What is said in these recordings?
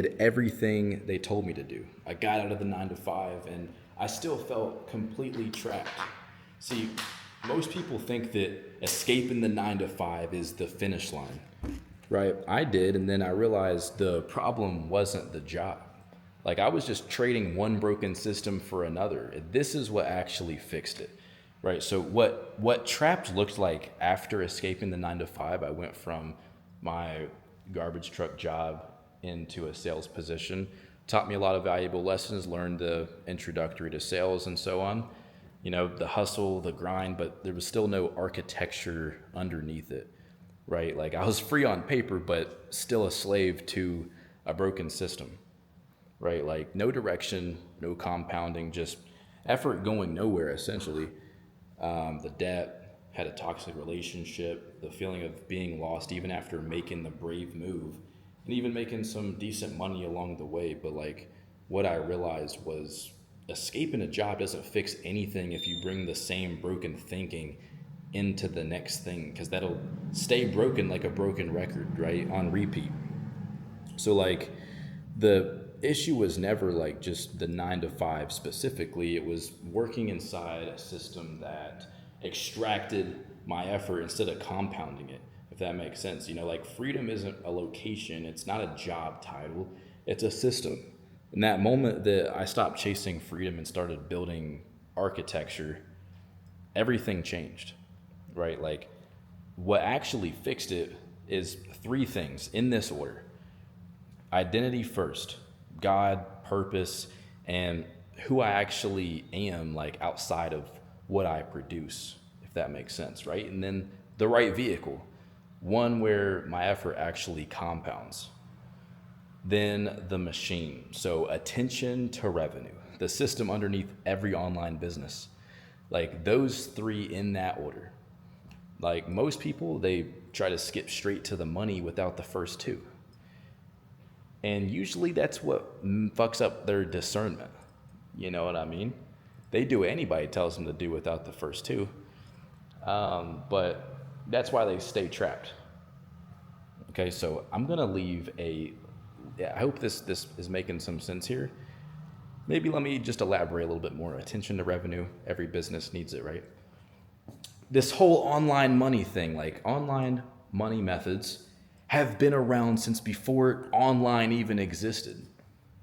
did everything they told me to do. I got out of the 9 to 5 and I still felt completely trapped. See, most people think that escaping the 9 to 5 is the finish line, right? I did, and then I realized the problem wasn't the job. Like I was just trading one broken system for another. This is what actually fixed it, right? So what trapped looked like after escaping the 9 to 5, I went from my garbage truck job into a sales position. Taught me a lot of valuable lessons, learned the introductory to sales and so on. You know, the hustle, the grind, but there was still no architecture underneath it, right? Like I was free on paper, but still a slave to a broken system, right? Like no direction, no compounding, just effort going nowhere essentially. The debt, had a toxic relationship, the feeling of being lost even after making the brave move, and even making some decent money along the way. But like what I realized was escaping a job doesn't fix anything if you bring the same broken thinking into the next thing, because that'll stay broken like a broken record, right? On repeat. So like the issue was never like just the 9 to 5 specifically. It was working inside a system that extracted my effort instead of compounding it, if that makes sense. You know, like freedom isn't a location, it's not a job title, it's a system. In that moment that I stopped chasing freedom and started building architecture, everything changed, right? Like what actually fixed it is three things in this order: identity first, God, purpose, and who I actually am, like outside of what I produce, if that makes sense, right? And then the right vehicle, one where my effort actually compounds. Then the machine, so attention to revenue, the system underneath every online business. Like those three in that order. Like most people, they try to skip straight to the money without the first two. And usually that's what fucks up their discernment. You know what I mean? They do what anybody tells them to do without the first two. But that's why they stay trapped. Okay, so I'm gonna leave a. Yeah, I hope this is making some sense here. Maybe let me just elaborate a little bit more. Attention to revenue. Every business needs it, right? This whole online money thing, like online money methods, have been around since before online even existed.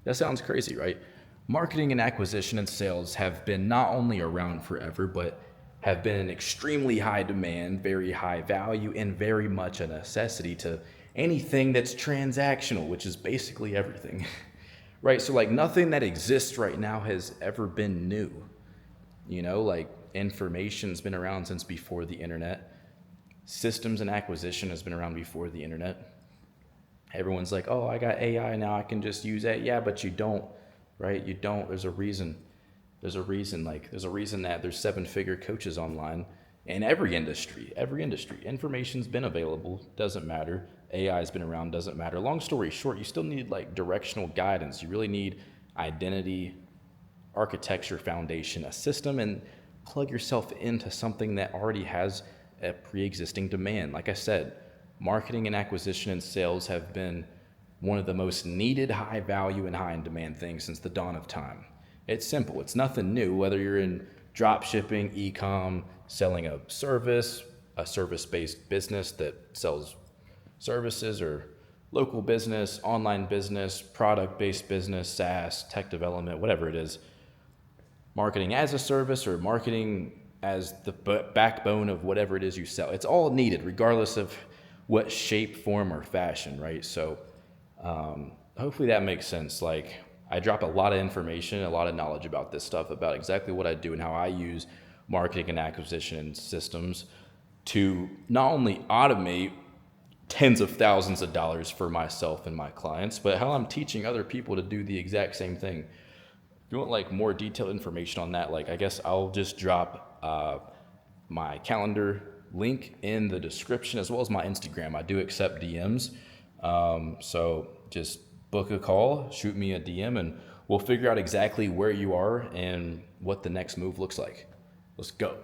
That sounds crazy, right? Marketing and acquisition and sales have been not only around forever, but have been in extremely high demand, very high value, and very much a necessity to anything that's transactional, which is basically everything. Right? So, like, nothing that exists right now has ever been new. You know, like, information's been around since before the internet. Systems and acquisition has been around before the internet. Everyone's like, oh, I got AI now, I can just use that. Yeah, but you don't, right? You don't. There's a reason. There's a reason that there's 7-figure coaches online in every industry. Every industry. Information's been available, doesn't matter. AI's been around, doesn't matter. Long story short, you still need like directional guidance. You really need identity, architecture, foundation, a system, and plug yourself into something that already has a pre-existing demand. Like I said, marketing and acquisition and sales have been one of the most needed, high value, and high in demand things since the dawn of time. It's simple. It's nothing new, whether you're in drop shipping, e-com, selling a service-based business that sells services, or local business, online business, product-based business, SaaS, tech development, whatever it is. Marketing as a service or marketing as the backbone of whatever it is you sell. It's all needed, regardless of what shape, form, or fashion, right? So hopefully that makes sense. Like, I drop a lot of information, a lot of knowledge about this stuff, about exactly what I do and how I use marketing and acquisition systems to not only automate tens of thousands of dollars for myself and my clients, but how I'm teaching other people to do the exact same thing. If you want like more detailed information on that, like I guess I'll just drop my calendar link in the description, as well as my Instagram. I do accept DMs. So just book a call, shoot me a DM, and we'll figure out exactly where you are and what the next move looks like. Let's go.